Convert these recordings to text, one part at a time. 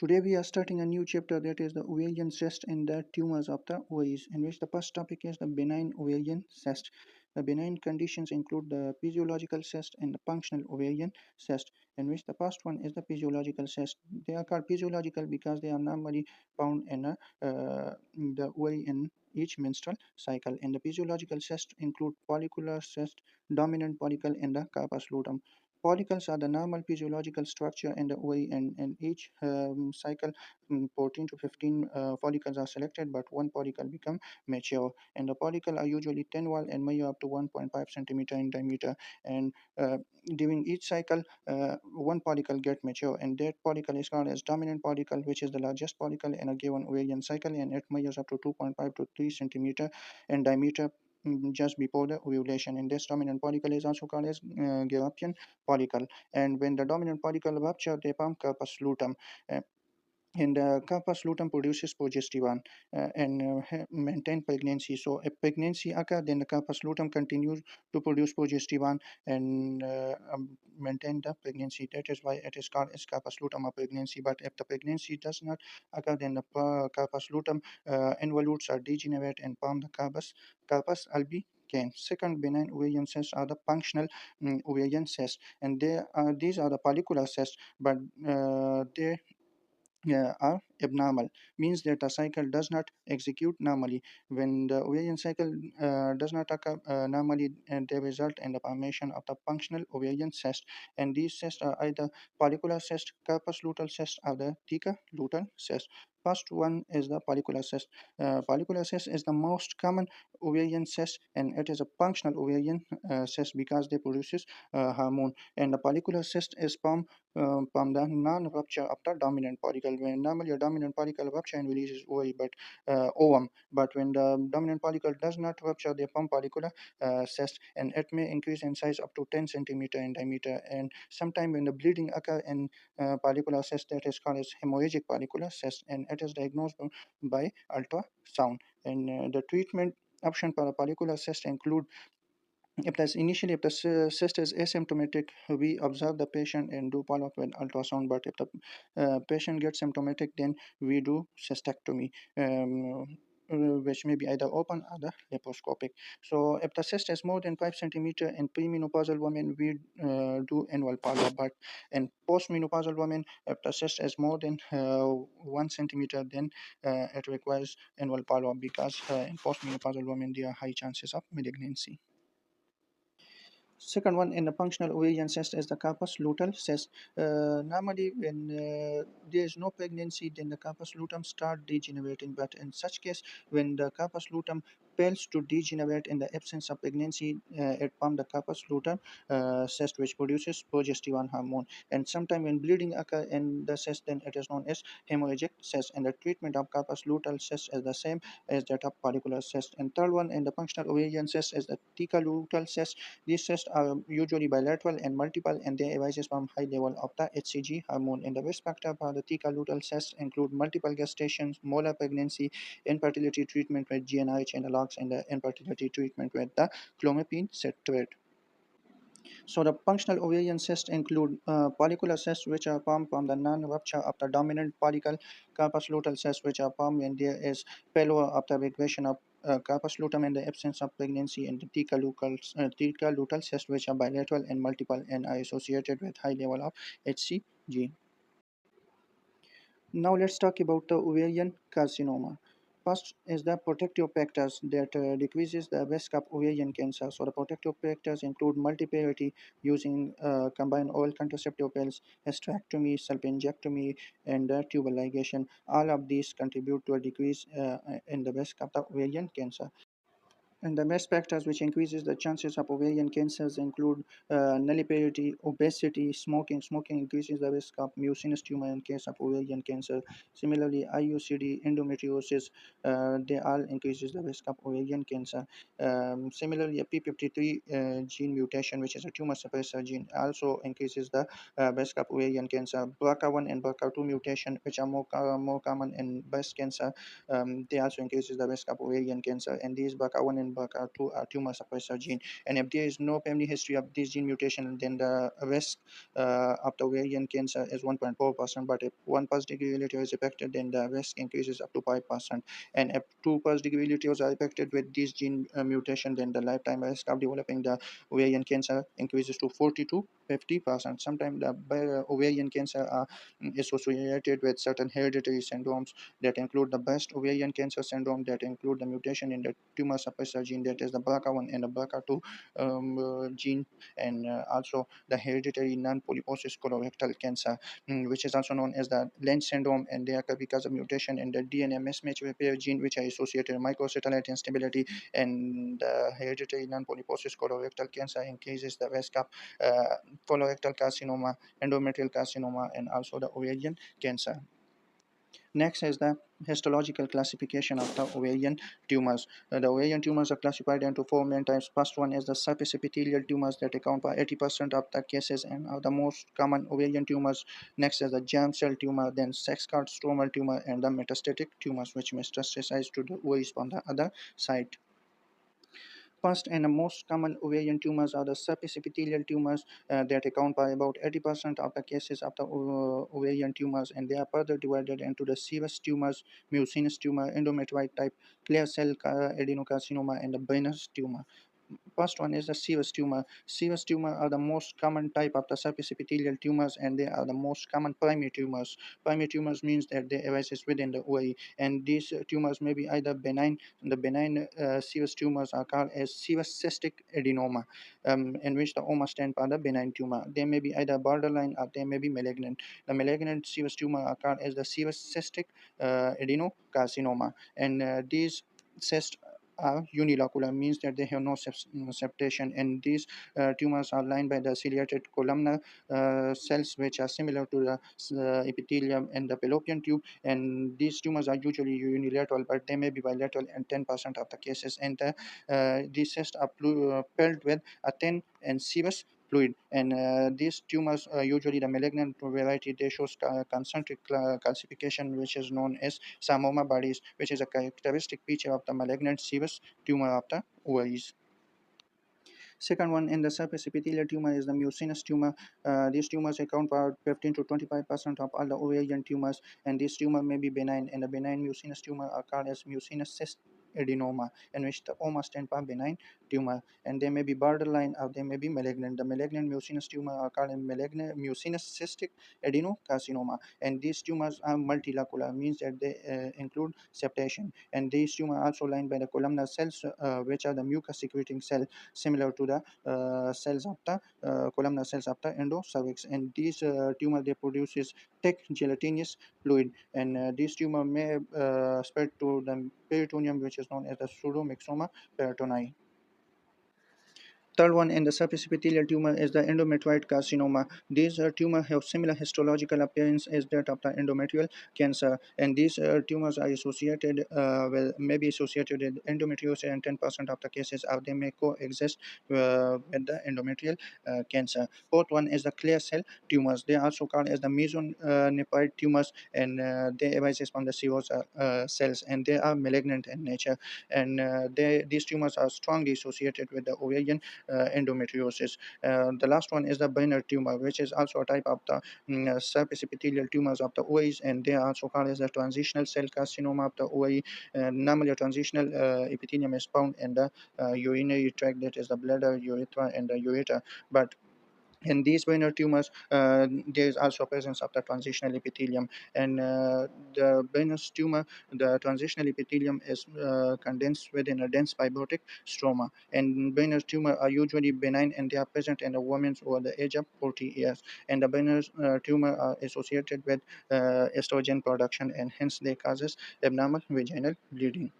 Today we are starting a new chapter, that is the ovarian cyst and the tumors of the ovaries, in which the first topic is the benign ovarian cyst. The benign conditions include the physiological cyst and the functional ovarian cyst, in which the first one is the physiological cyst. They are called physiological because they are normally found in the ovary in each menstrual cycle. And the physiological cyst include follicular cyst, dominant follicle, and the corpus luteum. Follicles are the normal physiological structure in the ovary, and in each cycle, 14 to 15 follicles are selected, but one follicle become mature. And the follicle are usually 10 wall and measure up to 1.5 centimeter in diameter. And during each cycle, one follicle get mature, and that follicle is called as dominant follicle, which is the largest follicle in a given ovarian cycle, and it measures up to 2.5 to 3 centimeter in diameter just before the ovulation. And this dominant follicle is also called as European follicle. And when the dominant follicle rupture, they form corpus luteum. Uh, and corpus luteum produces progesterone and maintain pregnancy. So if pregnancy occurs, then the corpus luteum continues to produce progesterone and maintain the pregnancy. That is why it is called as corpus luteum of pregnancy. But if the pregnancy does not occur, then the corpus luteum involutes are degenerate and form the corpus albicans. Second, benign ovarian cysts are the functional ovarian cysts, and these are the follicular cysts, but they are abnormal, means that the cycle does not execute normally. When the ovarian cycle does not occur normally, and they result in the formation of the functional ovarian cyst. And these cysts are either follicular cyst, corpus luteal cyst, or the theca luteal cyst. First one is the follicular cyst. Follicular cyst is the most common ovarian cyst, and it is a functional ovarian cyst because they produces hormone. And the follicular cyst is from the non-rupture of the dominant follicle. When normally a dominant follicle rupture and releases ovum, but when the dominant follicle does not rupture, they form follicular cyst, and it may increase in size up to 10 centimeter in diameter. And sometime when the bleeding occur in follicular cyst, that is called as hemorrhagic follicular cyst, and it is diagnosed by ultrasound. And the treatment option for a follicular cyst include, if the cyst is asymptomatic, we observe the patient and do follow-up with ultrasound. But if the patient gets symptomatic, then we do cystectomy, which may be either open or the laparoscopic. So if the cyst is more than 5 centimeter in premenopausal women, we do annual follow-up. But in postmenopausal women, if the cyst is more than 1 centimeter, then it requires annual follow-up, because in postmenopausal women there are high chances of malignancy. Second one in the functional ovarian cyst is the corpus luteal cyst. Normally, when there is no pregnancy, then the corpus luteum start degenerating. But in such case, when the corpus luteum fails to degenerate in the absence of pregnancy, it forms the corpus luteum cyst, which produces progesterone hormone. And sometimes when bleeding occurs in the cyst, then it is known as hemorrhagic cyst. And the treatment of corpus luteal cyst is the same as that of follicular cyst. And third one in the functional ovarian cyst is the theca luteal cyst. These cysts are usually bilateral and multiple, and they arises from high level of the HCG hormone. And the risk factor for the theca luteal cysts include multiple gestations, molar pregnancy, infertility treatment with GnRH analogs, and the infertility treatment with the clomipene citrate. So the functional ovarian cysts include follicular cysts, which are formed from the non-rupture of the dominant follicle, corpus luteal cysts, which are formed when there is failure of the regression of corpus luteum in the absence of pregnancy, and the theca luteal cysts, which are bilateral and multiple and are associated with high level of HCG. Now let's talk about the ovarian carcinoma. First is the protective factors that decreases the risk of ovarian cancer. So the protective factors include multiplicity, using combined oral contraceptive pills, hysterectomy, salpingectomy, and tubal ligation. All of these contribute to a decrease in the risk of the ovarian cancer. And the risk factors which increases the chances of ovarian cancers include nulliparity, obesity, smoking. Smoking increases the risk of mucinous tumor in case of ovarian cancer. Similarly, IUCD, endometriosis, they all increases the risk of ovarian cancer. Similarly, a P53 gene mutation, which is a tumor suppressor gene, also increases the risk of ovarian cancer. BRCA1 and BRCA2 mutation, which are more common in breast cancer, they also increases the risk of ovarian cancer. And these BRCA1 and and BRCA2 are tumor suppressor gene. And if there is no family history of this gene mutation, then the risk of the ovarian cancer is 1.4%. But if one first degree relative is affected, then the risk increases up to 5%. And if two first degree relatives are affected with this gene mutation, then the lifetime risk of developing the ovarian cancer increases to 40 to 50%. Sometimes the ovarian cancer are associated with certain hereditary syndromes that include the breast ovarian cancer syndrome, that include the mutation in the tumor suppressor gene, that is the BRCA1 and the BRCA2 gene, and also the hereditary non-polyposis colorectal cancer, which is also known as the Lynch syndrome, and they occur because of mutation in the DNA mismatch repair gene, which are associated with microsatellite instability, and hereditary non-polyposis colorectal cancer increases the risk of colorectal carcinoma, endometrial carcinoma, and also the ovarian cancer. Next is the histological classification of the ovarian tumors. The ovarian tumors are classified into four main types. First one is the surface epithelial tumors that account for 80% of the cases and are the most common ovarian tumors. Next is the germ cell tumor, then sex card stromal tumor, and the metastatic tumors, which metastasize to the ovaries from the other side. First and the most common ovarian tumors are the surface epithelial tumors that account for about 80% of the cases of the ovarian tumors, and they are further divided into the serous tumors, mucinous tumor, endometrioid type, clear cell adenocarcinoma, and the venous tumor. First one is the serous tumor. Serous tumor are the most common type of the surface epithelial tumors, and they are the most common primary tumors. Primary tumors means that they arise within the ovary, and these tumors may be either benign. The benign serous tumors are called as serous cystic adenoma, in which the oma stand for the benign tumor. They may be either borderline or they may be malignant. The malignant serous tumor are called as the serous cystic adenocarcinoma, and these cysts are unilocular, means that they have no septation, and these tumors are lined by the ciliated columnar cells, which are similar to the epithelium and the fallopian tube, and these tumors are usually unilateral, but they may be bilateral in 10% of the cases, and these cysts are filled with a thin and serous fluid, and these tumors, usually the malignant variety, they show concentric calcification, which is known as psammoma bodies, which is a characteristic feature of the malignant serous tumor of the ovaries. Second one in the surface epithelial tumor is the mucinous tumor. These tumors account for 15 to 25% of all the ovarian tumors, and this tumor may be benign, and the benign mucinous tumor are called as mucinous cyst adenoma, in which the oma stand for benign tumor, and they may be borderline or they may be malignant. The malignant mucinous tumor are called malignant mucinous cystic adenocarcinoma, and these tumors are multilocular, means that they include septation, and these tumors are also lined by the columnar cells, which are the mucus secreting cell, similar to the cells of the columnar cells of the endocervix, and these tumor they produces thick gelatinous fluid, and this tumor may spread to the peritoneum, which is known as the pseudomyxoma peritonei. Third one in the surface epithelial tumor is the endometrioid carcinoma. These tumors have similar histological appearance as that of the endometrial cancer, and these tumors are associated may be associated with endometriosis in 10% of the cases, or they may coexist with the endometrial cancer. Fourth one is the clear cell tumors. They are also called as the mesonephroid tumors, and they arise from the serous cells, and they are malignant in nature, and these tumors are strongly associated with the ovarian endometriosis. The last one is the benign tumor, which is also a type of the surface epithelial tumors of the ovaries, and they are also called as the transitional cell carcinoma of the ovary. Normally, a transitional epithelium is found in the urinary tract, that is the bladder, urethra, and the ureter. But in these benign tumors, there is also presence of the transitional epithelium, and the benign tumor, the transitional epithelium is condensed within a dense fibrotic stroma, and benign tumor are usually benign, and they are present in the women over the age of 40 years, and the benign tumor are associated with estrogen production, and hence they causes abnormal vaginal bleeding.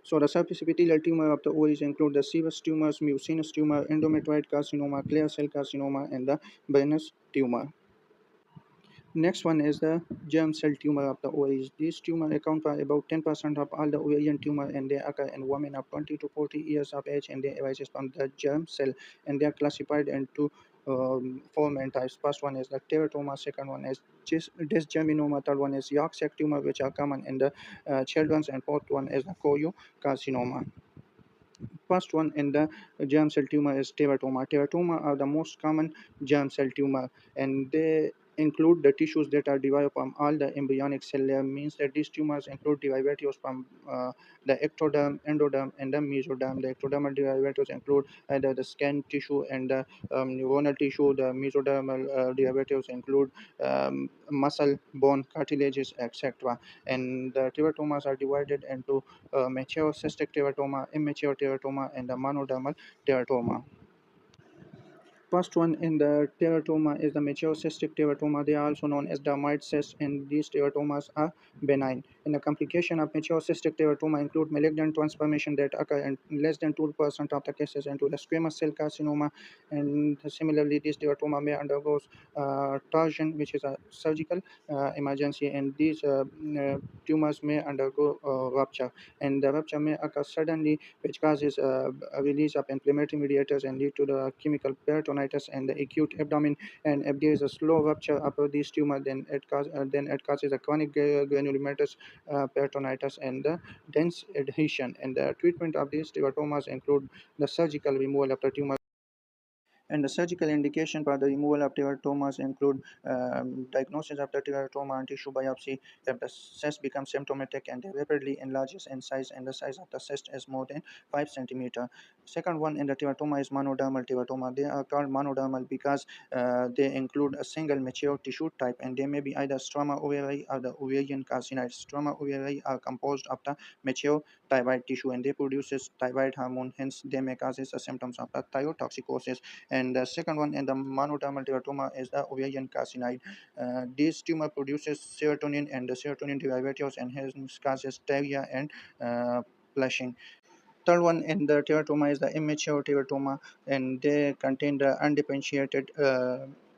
So the surface epithelial tumor of the ovaries include the serous tumors, mucinous tumor, endometrioid carcinoma, clear cell carcinoma, and the venous tumor. Next one is the germ cell tumor of the ovaries. These tumors account for about 10% of all the ovarian tumor, and they occur in women of 20 to 40 years of age, and they arise from the germ cell, and they are classified into four main types. First one is the teratoma, second one is dysgeminoma, third one is York-Sac tumor, which are common in the children's, and fourth one is the carcinoma. First one in the germ cell tumor is teratoma. Teratoma are the most common germ cell tumor, and they include the tissues that are derived from all the embryonic cell layer. Means that these tumors include derivatives from the ectoderm, endoderm, and the mesoderm. The ectodermal derivatives include either the skin tissue and the neuronal tissue. The mesodermal derivatives include muscle, bone, cartilages, etc. And the teratomas are divided into mature cystic teratoma, immature teratoma, and the monodermal teratoma. First one in the teratoma is the mature cystic teratoma. They are also known as dermoid cysts, and these teratomas are benign. And the complication of mature cystic teratoma include malignant transformation that occur in less than 2% of the cases into the squamous cell carcinoma. And similarly, this teratoma may undergo torsion, which is a surgical emergency, and these tumors may undergo rupture. And the rupture may occur suddenly, which causes a release of inflammatory mediators and lead to the chemical peritonitis and the acute abdomen. And if there is a slow rupture of this tumor, then it causes a chronic granulomatous peritonitis and the dense adhesion. And the treatment of these teratomas include the surgical removal of the tumor. And the surgical indication for the removal of teratomas include diagnosis of the teratoma and tissue biopsy if the cyst becomes symptomatic and rapidly enlarges in size and the size of the cyst is more than 5 centimeter. Second one in the teratoma is monodermal teratoma. They are called monodermal because they include a single mature tissue type, and they may be either stroma ovarii or the ovarian carcinoid. Stroma ovarii are composed of the mature thyroid tissue, and they produces thyroid hormone. Hence, they may cause the symptoms of the thyrotoxicosis. And the second one in the monodermal teratoma is the ovarian carcinoid. This tumor produces serotonin and the serotonin derivatives and hence causes diarrhea and flushing. Third one in the teratoma is the immature teratoma, and they contain the undifferentiated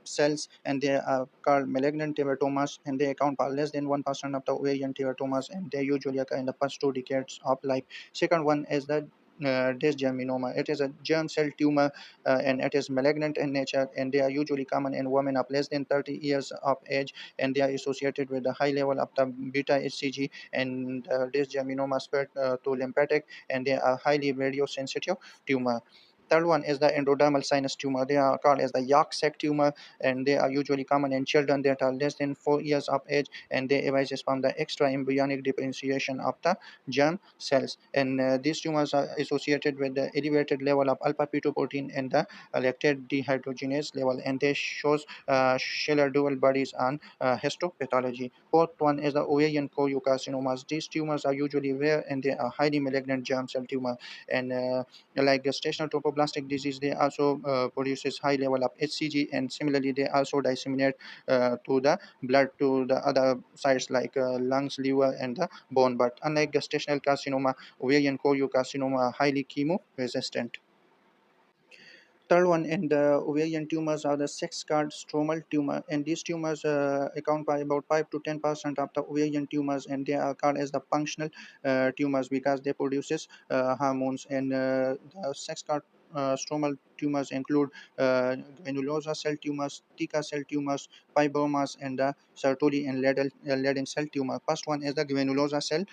cells, and they are called malignant teratomas, and they account for less than 1% of the ovarian teratomas, and they usually occur in the first 2 decades of life. Second one is the dysgerminoma. It is a germ cell tumor, and it is malignant in nature, and they are usually common in women of less than 30 years of age, and they are associated with a high level of the beta HCG, and dysgerminoma spread to lymphatic, and they are highly radiosensitive tumor. Third one is the endodermal sinus tumor. They are called as the York-Sac tumor, and they are usually common in children that are less than 4 years of age, and they arise from the extra embryonic differentiation of the germ cells. And these tumors are associated with the elevated level of alpha-fetoprotein and the lactate dehydrogenase level, and they shows Schiller dual bodies on histopathology. Fourth one is the ovarian choriocarcinomas. These tumors are usually rare, and they are highly malignant germ cell tumor. And like gestational trophoblastic disease, they also produces high level of HCG, and similarly they also disseminate to the blood to the other sites like lungs, liver, and the bone. But unlike gestational carcinoma, ovarian choriocarcinoma are highly chemo resistant. Third one in the ovarian tumors are the sex-scarred stromal tumor, and these tumors account by about 5 to 10% of the ovarian tumors, and they are called as the functional tumors because they produces hormones. And the sex-scarred stromal tumors include granulosa cell tumors, Tika cell tumors, fibromas, and the Sertoli and Leydig cell tumor. First one is the granulosa cell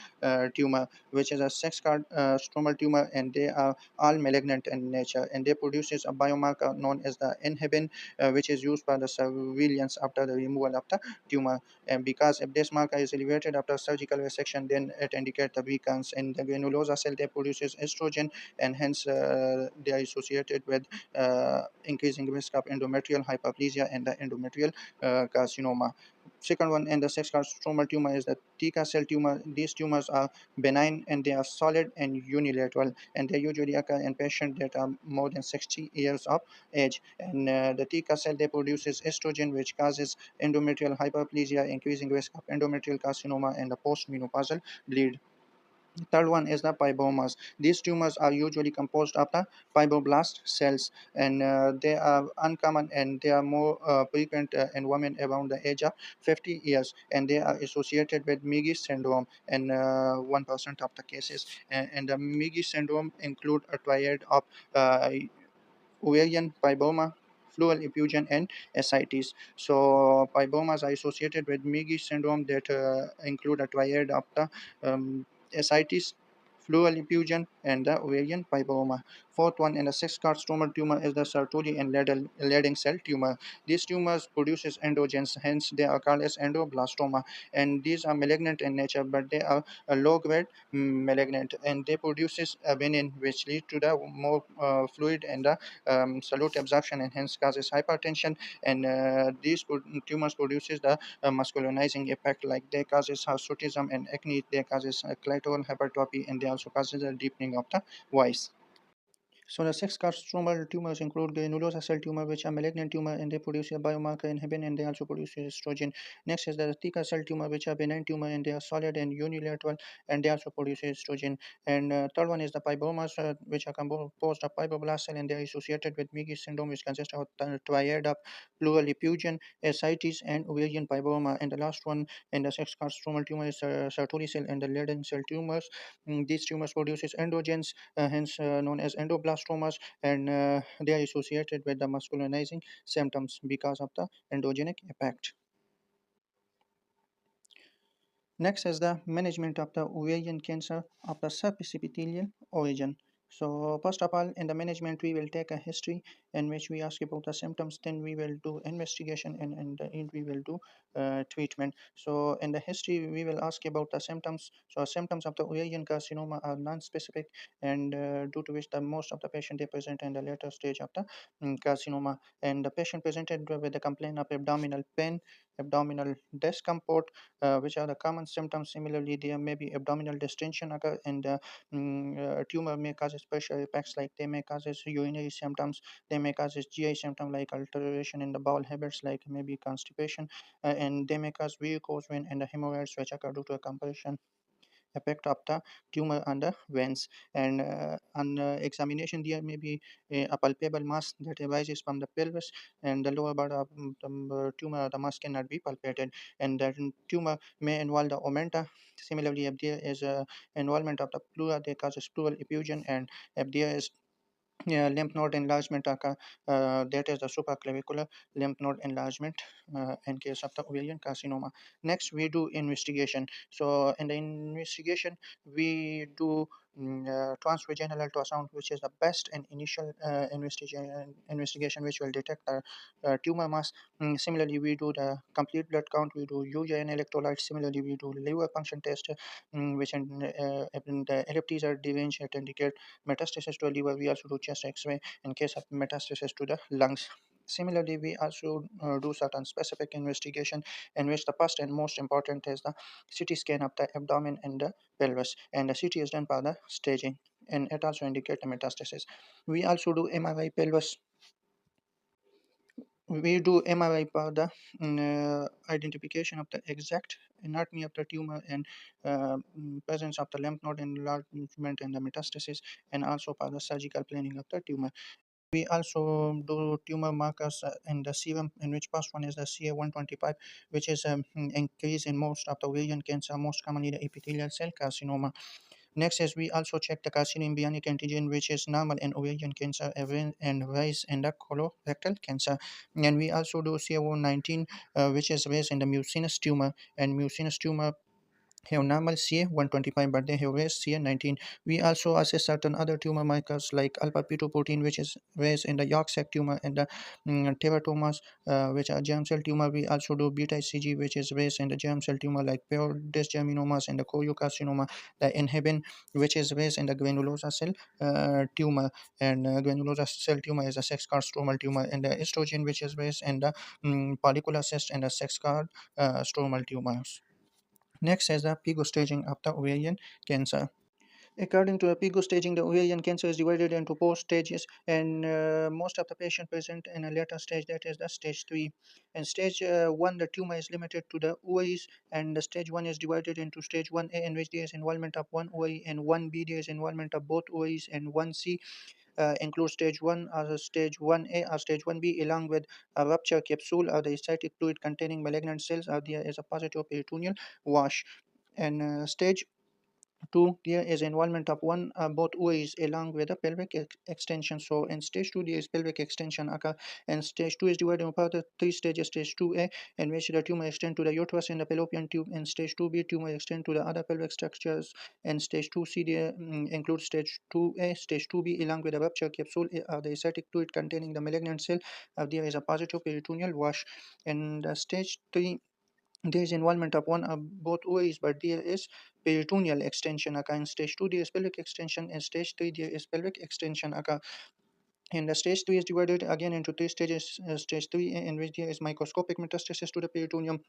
tumor, which is a sex-scarred stromal tumor, and they are all malignant in nature, and they produces a biomarker known as the inhibin, which is used by the surveillance after the removal of the tumor. And because if this marker is elevated after surgical resection, then it indicates the recurrence. In the granulosa cell, they produces estrogen, and hence they are associated with increasing risk of endometrial hyperplasia and the endometrial carcinoma. Second one in the sex stromal tumor is the Tika cell tumor. These tumors are benign, and they are solid and unilateral, and they usually occur in patients that are more than 60 years of age. And the Tika cell, they produces estrogen, which causes endometrial hyperplasia, increasing risk of endometrial carcinoma and the postmenopausal bleed. Third one is the fibromas. These tumors are usually composed of the fibroblast cells, and they are uncommon, and they are more frequent in women around the age of 50 years, and they are associated with Migi syndrome in 1% of the cases. And the Migi syndrome include a triad of uh, ovarian fibroma, fluid effusion, and ascites. So fibromas are associated with Migi syndrome that include a triad of the ascites, fluid effusion, and the ovarian fibroma. Fourth one, and the sixth stromal tumor is the Sertoli and Leydig cell tumor. These tumors produces androgens, hence they are called as endoblastoma. And these are malignant in nature, but they are a low-grade malignant, and they produces a venin, which lead to the more fluid and the solute absorption, and hence causes hypertension. And these tumors produces the masculinizing effect, like they causes hirsutism and acne, they causes clitoral hypertrophy, and they also causes a deepening of the voice. So the six carcinomal tumors include granulosa cell tumor, which are malignant tumor, and they produce a biomarker inhibin, and they also produce estrogen. Next is the theca cell tumor, which are benign tumor, and they are solid and unilateral, and they also produce estrogen. And third one is the fibromas, which are composed of fibroblast cell, and they are associated with Migi syndrome, which consists of a triad of pleural effusion, ascites, and ovarian fibroma. And the last one in the six carcinomal tumor is Sertoli cell and the Leydig cell tumors. These tumors produces androgens, hence known as endoblastomas, and they are associated with the masculinizing symptoms because of the androgenic effect. Next is the management of the ovarian cancer of the subepithelial origin. So first of all, in the management, we will take a history in which we ask about the symptoms. Then we will do investigation, and in the end, we will do treatment. So in the history, we will ask about the symptoms. So symptoms of the ovarian carcinoma are non-specific, and due to which the most of the patient they present in the later stage of the carcinoma. And the patient presented with a complaint of abdominal pain, abdominal discomfort, which are the common symptoms. Similarly, there may be abdominal distension occur, and the tumor may cause pressure effects, like they may cause urinary symptoms, they may cause GI symptoms like alteration in the bowel habits, like maybe constipation, and they may cause varicose vein and the hemorrhoids, which occur due to a compression effect of the tumor on the veins. And on examination, there may be a palpable mass that arises from the pelvis, and the lower part of the tumor, the mass cannot be palpated, and that tumor may involve the omentum. Similarly, if there is a involvement of the pleura, they causes pleural effusion, and if there is lymph node enlargement occur, that is the supraclavicular lymph node enlargement in case of the ovarian carcinoma. Next, we do investigation. So in the investigation, we do transvaginal ultrasound, which is the best and initial investigation which will detect the tumor mass. Similarly, we do the complete blood count, we do urine electrolytes. Similarly, we do liver function test, which in the LFTs are deranged, it indicate metastasis to the liver. We also do chest X-ray in case of metastasis to the lungs. Similarly, we also do certain specific investigation, in which the first and most important is the CT scan of the abdomen and the pelvis, and the CT is done by the staging, and it also indicates the metastasis. We also do MRI pelvis. We do MRI for the identification of the exact anatomy of the tumor, and presence of the lymph node enlargement and the metastasis, and also for the surgical planning of the tumor. We also do tumor markers in the serum, in which first one is the CA-125, which is increase in most of the ovarian cancer, most commonly the epithelial cell carcinoma. Next is we also check the carcinoembryonic antigen, which is normal in ovarian cancer and rise in the colorectal cancer. And we also do CA19, which is raised in the mucinous tumor, and mucinous tumor have normal CA-125, but they have raised CA19. We also assess certain other tumor markers like alpha-fetoprotein, which is raised in the yolk sac tumor, and the teratomas, which are germ cell tumor. We also do beta-HCG, which is raised in the germ cell tumor like pyoidisgerminomas and the choriocarcinoma. The inhibin, which is raised in the granulosa cell tumor, and granulosa cell tumor is a sex card stromal tumor, and the estrogen, which is raised in the follicular cyst and the sex card stromal tumors. Next is the PIGO staging of the ovarian cancer. According to the PIGO staging, the ovarian cancer is divided into four stages, and most of the patients present in a later stage, that is the stage 3. And stage 1, the tumor is limited to the ovaries, and the stage 1 is divided into stage 1A, in which there is involvement of one ovary, and 1B, there is involvement of both ovaries, and 1C includes stage 1 as stage 1A or stage 1B, along with a rupture capsule or the ascitic fluid containing malignant cells, or there is a positive peritoneal wash. And stage Two, there is involvement of one both ways along with the pelvic extension. So in stage 2 there is pelvic extension occur, and stage 2 is divided into further three stages. Stage 2a, in which the tumor extends to the uterus and the fallopian tube, and stage 2b, tumor extends to the other pelvic structures, and stage 2c there includes stage 2a. Stage 2b, along with the rupture capsule of the acidic fluid containing the malignant cell, there is a positive peritoneal wash. And stage 3, there is involvement of one of both ways, but there is peritoneal extension occur. In stage 2 there is pelvic extension, in stage 3 there is pelvic extension occur. And the stage 3 is divided again into three stages. Stage 3, in which there is microscopic metastasis to the peritoneum.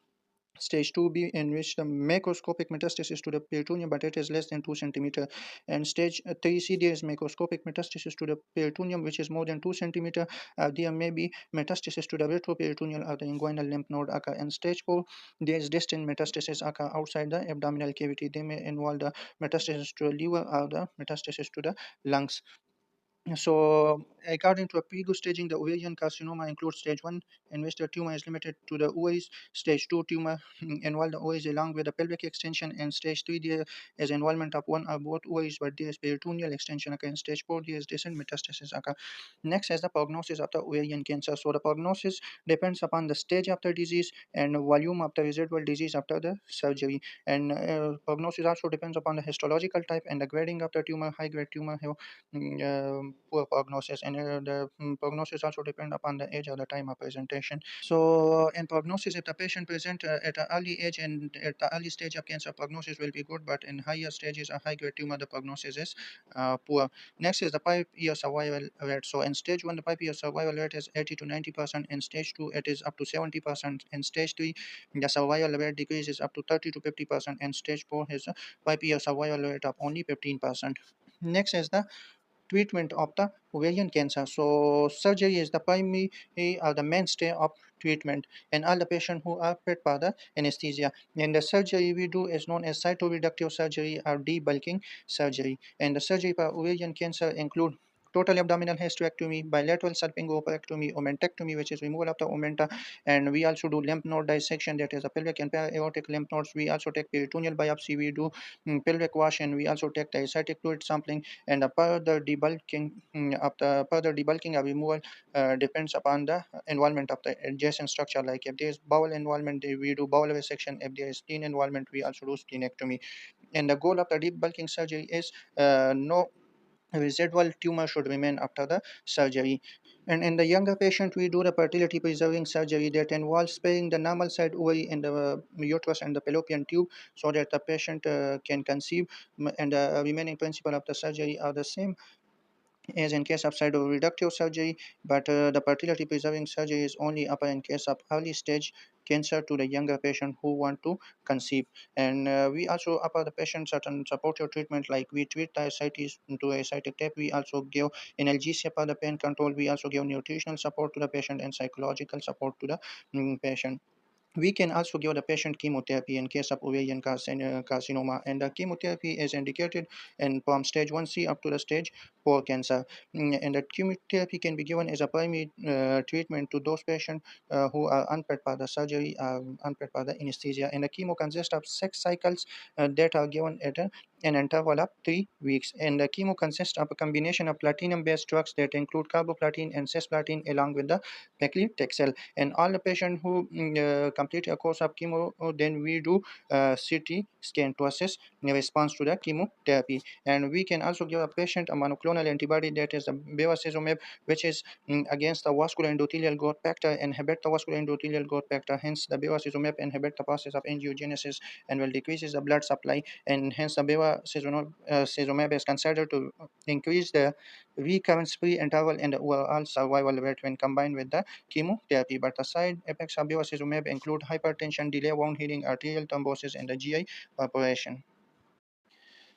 Stage 2b, in which the macroscopic metastasis to the peritoneum, but it is less than 2 centimeter. And stage 3c, there is macroscopic metastasis to the peritoneum, which is more than 2 centimeter. There may be metastasis to the retroperitoneal or the inguinal lymph node occur. And stage 4, there is distant metastasis occur outside the abdominal cavity. They may involve the metastasis to the liver or the metastasis to the lungs. So, according to a Pigu staging, the ovarian carcinoma includes stage 1, in which the tumor is limited to the ovaries, stage 2, tumor involve the ovaries along with the pelvic extension, and stage 3, there is involvement of one or both ovaries, but there is peritoneal extension occur. In stage 4, there is distant metastasis occur. Next is the prognosis of the ovarian cancer. So, the prognosis depends upon the stage of the disease and volume of the residual disease after the surgery. And prognosis also depends upon the histological type and the grading of the tumor. High grade tumor have poor prognosis, and the prognosis also depend upon the age or the time of presentation. So in prognosis, if the patient present at an early age and at the early stage of cancer, prognosis will be good, but in higher stages or high grade tumor, the prognosis is poor. Next is the 5-year survival rate. So in stage 1, the 5-year survival rate is 80 to 90%. In stage 2, it is up to 70%. In stage 3, the survival rate decreases up to 30 to 50%. And stage 4 has a 5-year survival rate of only 15%. Next is the treatment of the ovarian cancer. So surgery is the primary or the mainstay of treatment, and all the patients who are prepared by the anesthesia. And the surgery we do is known as cytoreductive surgery or debulking surgery. And the surgery for ovarian cancer include total abdominal hysterectomy, bilateral salpingo-oophorectomy, omentectomy, which is removal of the omentum, and we also do lymph node dissection, that is the pelvic and para-aortic lymph nodes. We also take peritoneal biopsy, we do pelvic wash, and we also take the acidic fluid sampling. And the further debulking or removal depends upon the involvement of the adjacent structure. Like if there is bowel involvement, we do bowel resection. If there is spleen involvement, we also do splenectomy. And the goal of the debulking surgery is no residual tumor should remain after the surgery. And in the younger patient, we do the fertility preserving surgery that involves sparing the normal side ovary in the uterus and the fallopian tube, so that the patient can conceive. And the remaining principle of the surgery are the same as in case of cytoreductive surgery, but the fertility preserving surgery is only upper in case of early stage cancer to the younger patient who want to conceive. And we also offer the patient certain supportive treatment, like we treat the ascites to ascitic tape. We also give analgesia for the pain control. We also give nutritional support to the patient and psychological support to the patient. We can also give the patient chemotherapy in case of ovarian carcinoma, and the chemotherapy is indicated in from stage 1C up to the stage 4 cancer. And the chemotherapy can be given as a primary treatment to those patients who are unprepared for the surgery, unprepared for the anesthesia. And the chemo consists of 6 cycles that are given at an interval of 3 weeks. And the chemo consists of a combination of platinum-based drugs that include carboplatin and cisplatin along with the paclitaxel. And all the patients who complete a course of chemo, then we do CT scan to assess the response to the chemotherapy. And we can also give a patient a monoclonal antibody, that is the bevacizumab, which is against the vascular endothelial growth factor, inhibit the vascular endothelial growth factor. Hence, the bevacizumab inhibit the process of angiogenesis and will decreases the blood supply. And hence, the bevacizumab is considered to increase the recurrence-free interval and the overall survival rate when combined with the chemotherapy. But the side effects of bevacizumab include hypertension, delay wound healing, arterial thrombosis, and the GI operation.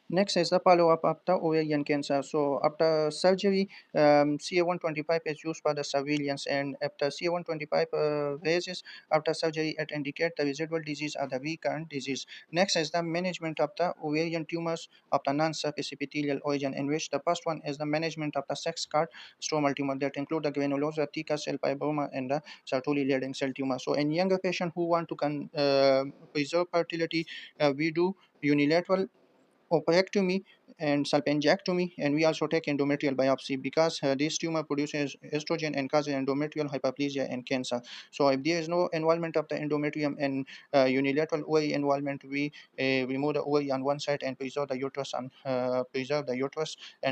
Next is the follow-up after ovarian cancer. So after surgery, CA125 is used for the surveillance, and after CA125 raises after surgery, it indicates the residual disease or the recurrent disease. Next is the management of the ovarian tumors of the non-surface epithelial origin, in which the first one is the management of the sex-scarred stromal tumor that include the granulosa, theca cell fibroma, and the Sertoli Leydig cell tumor. So in younger patients who want to preserve fertility, we do unilateral oophorectomy and salpingectomy, and we also take endometrial biopsy because this tumor produces estrogen and causes endometrial hyperplasia and cancer. So if there is no involvement of the endometrium and unilateral ovary involvement, we remove the ovary on one side and preserve the uterus and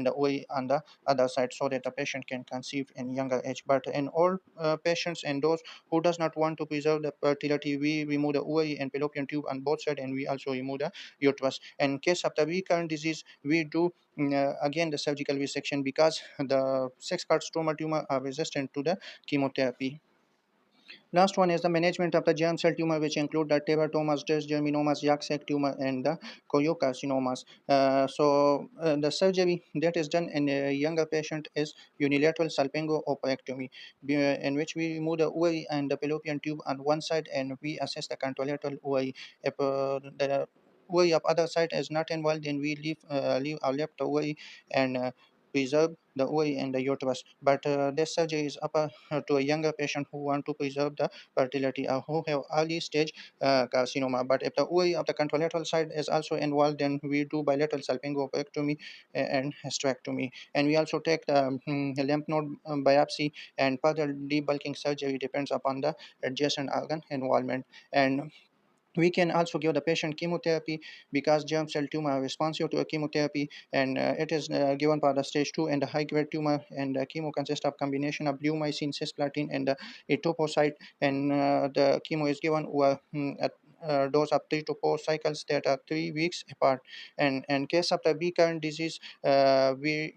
the ovary on the other side, so that the patient can conceive in younger age. But in all patients and those who does not want to preserve the fertility, we remove the ovary and fallopian tube on both sides, and we also remove the uterus. In case of the recurrent disease, we do again the surgical resection because the sex carcinoma tumor are resistant to the chemotherapy. Last one is the management of the germ cell tumor, which include the teratomas, desgerminomas, Yaxac tumor, and the choriocarcinomas. The surgery that is done in a younger patient is unilateral salpingo-oophorectomy, in which we remove the ovary and the fallopian tube on one side, and we assess the contralateral ovary. If the ovary of other side is not involved, then we leave our left ovary and preserve the ovary and the uterus. But this surgery is upper to a younger patient who want to preserve the fertility or who have early stage carcinoma. But if the ovary of the contralateral side is also involved, then we do bilateral salpingo-oophorectomy and hysterectomy. And we also take the lymph node biopsy, and further debulking surgery depends upon the adjacent organ involvement. And we can also give the patient chemotherapy because germ cell tumor are responsive to a chemotherapy, and it is given for the stage 2 and the high grade tumor, and chemo consists of combination of bleomycin, cisplatin, and etoposide, and the chemo is given at dose of 3 to 4 cycles that are 3 weeks apart. And in case of the recurrent disease, we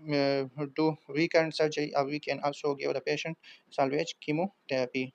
do recurrent surgery, or we can also give the patient salvage chemotherapy.